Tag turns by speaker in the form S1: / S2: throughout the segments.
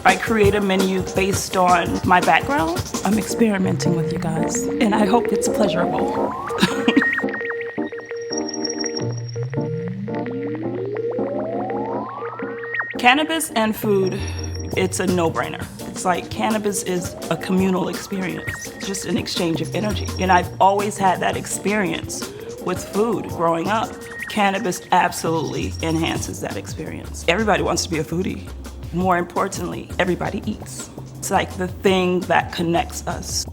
S1: I create a menu based on my background. I'm experimenting with you guys, and I hope it's pleasurable. Cannabis and food, it's a no-brainer. It's like cannabis is a communal experience, just an exchange of energy. And I've always had that experience with food growing up. Cannabis absolutely enhances that experience. Everybody wants to be a foodie. More importantly, everybody eats. It's like the thing that connects us.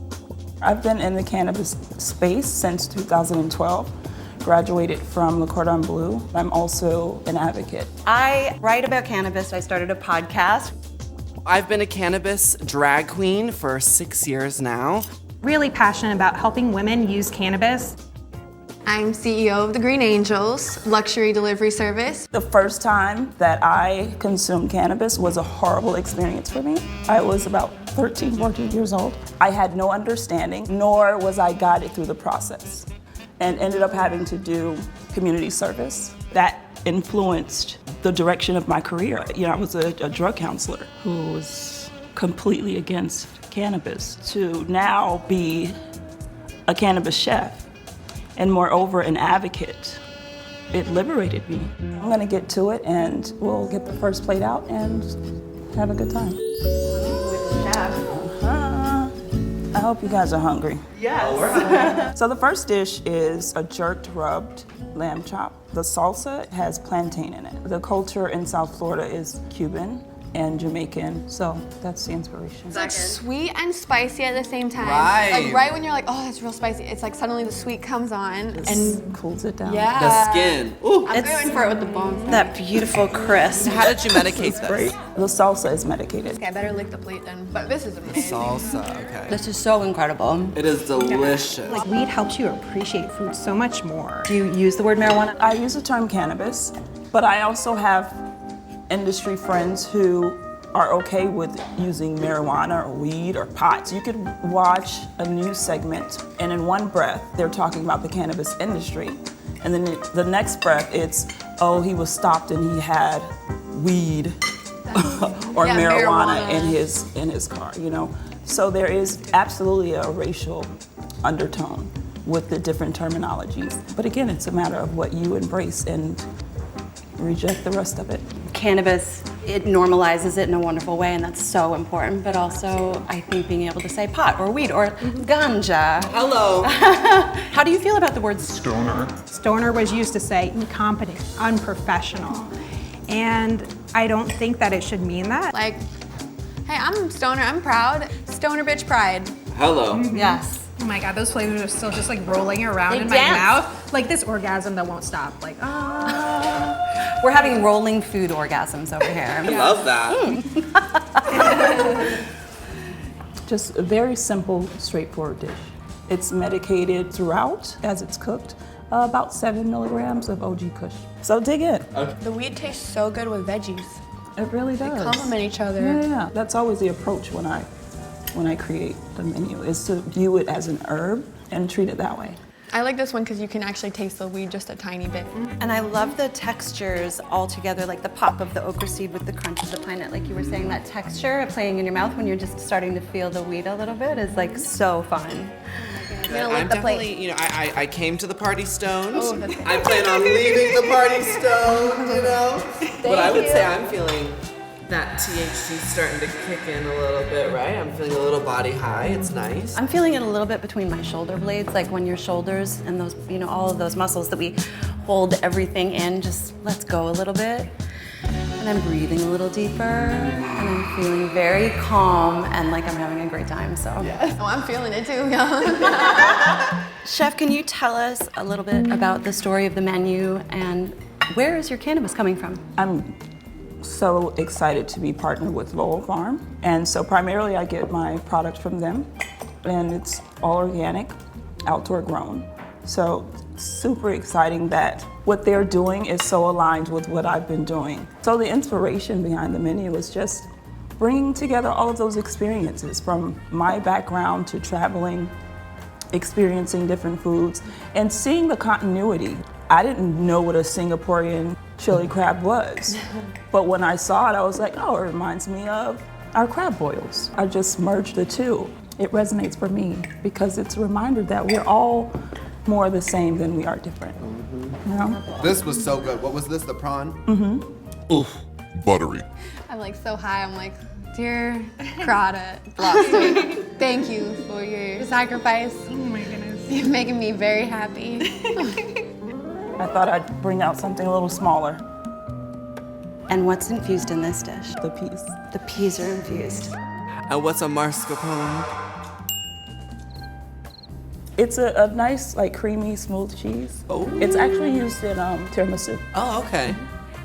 S1: I've been in the cannabis space since 2012. Graduated from the Cordon Bleu. I'm also an advocate.
S2: I write about cannabis. I started a podcast.
S3: I've been a cannabis drag queen for 6 years now.
S4: Really passionate about helping women use cannabis.
S5: I'm CEO of the Green Angels, luxury delivery service.
S1: The first time that I consumed cannabis was a horrible experience for me. I was about 13, 14 years old. I had no understanding, nor was I guided through the process, and ended up having to do community service. That influenced the direction of my career. You know, I was a drug counselor who was completely against cannabis, to now be a cannabis chef and moreover an advocate. It liberated me. I'm gonna get to it and we'll get the first plate out and have a good time. I hope you guys are hungry.
S2: Yes.
S1: So the first dish is a jerked rubbed lamb chop. The salsa has plantain in it. The culture in South Florida is Cuban and Jamaican, so that's the inspiration.
S5: It's like sweet and spicy at the same time.
S3: Right.
S5: Like right when you're like, oh, it's real spicy, it's like suddenly the sweet comes on.
S1: And cools it down.
S5: Yeah.
S3: The skin. Ooh.
S5: I'm going for it with the bones.
S2: That beautiful crisp.
S3: How did you medicate this?
S1: Great. The salsa is medicated.
S5: Okay, I better lick the plate then. But this is amazing.
S3: Salsa, okay.
S2: This is so incredible.
S3: It is delicious.
S4: Like, weed helps you appreciate food so much more.
S2: Do you use the word marijuana?
S1: I use the term cannabis, but I also have industry friends who are okay with using marijuana or weed or pot. So you could watch a news segment and in one breath, they're talking about the cannabis industry. And then the next breath, it's, oh, he was stopped and he had weed or
S5: Yeah,
S1: marijuana
S5: marijuana.
S1: in his car, you know? So there is absolutely a racial undertone with the different terminologies. But again, it's a matter of what you embrace and reject the rest of it.
S2: Cannabis, it normalizes it in a wonderful way, and that's so important. But also, I think being able to say pot or weed or ganja.
S3: Hello.
S2: How do you feel about the word
S6: Stoner.
S4: Stoner was used to say incompetent, unprofessional. And I don't think that it should mean that.
S5: Like, hey, I'm stoner, I'm proud. Stoner bitch pride.
S3: Hello.
S2: Yes.
S4: Oh my God, those flavors are still just like rolling around
S2: They
S4: in my
S2: dance.
S4: mouth. Like this orgasm that won't stop. Like,
S2: We're having rolling food orgasms over here.
S3: I love that.
S1: Just a very simple, straightforward dish. It's medicated throughout as it's cooked, about 7 milligrams of OG Kush. So dig in.
S5: The weed tastes so good with veggies.
S1: It really does.
S5: They complement each other.
S1: Yeah. That's always the approach when I create the menu, is to view it as an herb and treat it that way.
S5: I like this one because you can actually taste the weed just a tiny bit.
S2: And I love the textures all together, like the pop of the okra seed with the crunch of the pine nut. Like you were saying, that texture of playing in your mouth when you're just starting to feel the weed a little bit is like so fun.
S5: I'm gonna lick
S3: I'm
S5: the plate.
S3: definitely, you know, I came to the party stoned.
S5: Oh, that's
S3: I plan on leaving the party stoned, you know? But I would
S5: you.
S3: say I'm feeling that THC starting to kick in a little bit, right? I'm feeling a little body high, it's nice.
S2: I'm feeling it a little bit between my shoulder blades, like when your shoulders and those, you know, all of those muscles that we hold everything in, just let's go a little bit. And I'm breathing a little deeper, and I'm feeling very calm and like I'm having a great time, so.
S5: Oh, I'm feeling it too.
S2: Chef, can you tell us a little bit about the story of the menu and where is your cannabis coming from?
S1: I'm so excited to be partnered with Lowell Farm. And so primarily I get my product from them, and it's all organic, outdoor grown. So super exciting that what they're doing is so aligned with what I've been doing. So the inspiration behind the menu is just bringing together all of those experiences, from my background to traveling, experiencing different foods, and seeing the continuity. I didn't know what a Singaporean chili crab was, but when I saw it, I was like, oh, it reminds me of our crab boils. I just merged the two. It resonates for me because it's a reminder that we're all more the same than we are different. You know?
S6: This was so good. What was this, the prawn?
S7: Oof, buttery.
S5: I'm like so high. I'm like, dear Crata lobster, thank you for your sacrifice.
S4: Oh my goodness.
S5: You're making me very happy.
S1: I thought I'd bring out something a little smaller.
S2: And what's infused in this dish?
S1: The peas.
S2: The peas are infused.
S3: And what's a mascarpone?
S1: It's a nice, like, creamy, smooth cheese.
S3: Oh.
S1: It's actually used in tiramisu.
S3: Oh, okay.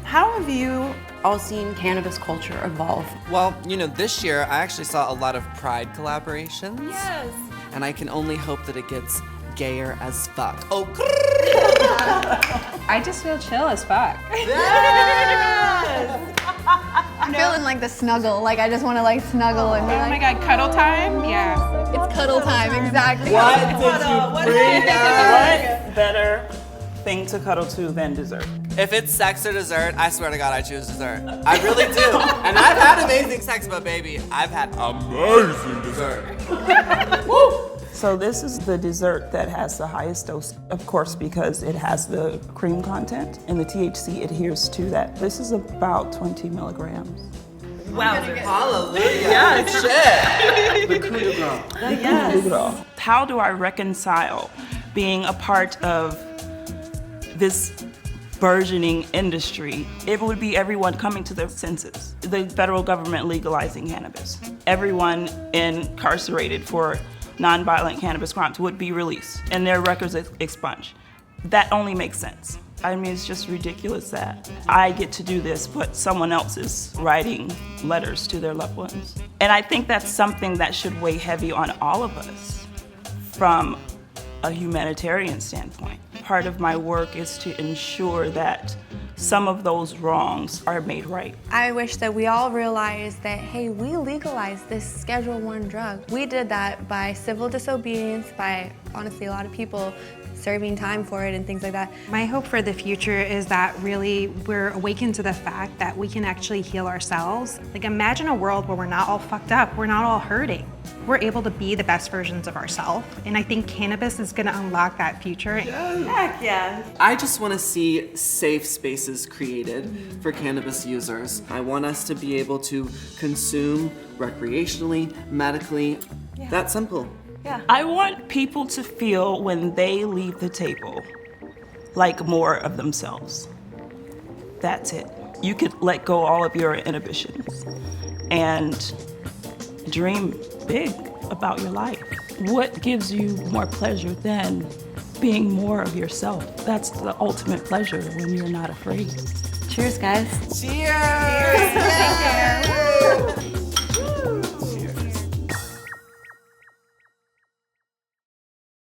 S2: How have you all seen cannabis culture evolve?
S3: Well, you know, this year I actually saw a lot of Pride collaborations.
S2: Yes.
S3: And I can only hope that it gets gayer as fuck. Oh,
S4: I just feel chill as fuck.
S5: I'm feeling like the snuggle. Like I just want to like snuggle and be
S4: Oh my
S5: like,
S4: god, cuddle time? Yeah.
S5: it's cuddle time, exactly.
S3: what did you bring us?
S1: What better thing to cuddle to than dessert?
S3: If it's sex or dessert, I swear to God I choose dessert. I really do. And I've had amazing sex, but baby, I've had amazing dessert. Woo!
S1: So this is the dessert that has the highest dose, of course, because it has the cream content and the THC adheres to that. This is about 20 milligrams.
S3: Hallelujah. Yeah, shit. The coup de grace.
S1: Yes. How do I reconcile being a part of this burgeoning industry? It would be everyone coming to their senses. The federal government legalizing cannabis. Everyone incarcerated for nonviolent cannabis crimes would be released and their records expunged. That only makes sense. I mean, it's just ridiculous that I get to do this, but someone else is writing letters to their loved ones. And I think that's something that should weigh heavy on all of us from a humanitarian standpoint. Part of my work is to ensure that some of those wrongs are made right.
S5: I wish that we all realize that, hey, we legalized this Schedule I drug. We did that by civil disobedience, by honestly a lot of people serving time for it and things like that.
S4: My hope for the future is that really we're awakened to the fact that we can actually heal ourselves. Like imagine a world where we're not all fucked up, we're not all hurting. We're able to be the best versions of ourselves. And I think cannabis is gonna unlock that future.
S2: Heck yeah.
S3: I just want to see safe spaces created for cannabis users. I want us to be able to consume recreationally, medically. That simple.
S1: I want people to feel when they leave the table like more of themselves. That's it. You could let go all of your inhibitions and dream big about your life. What gives you more pleasure than being more of yourself? That's the ultimate pleasure when you're not afraid.
S2: Cheers, guys.
S3: Cheers! Cheers!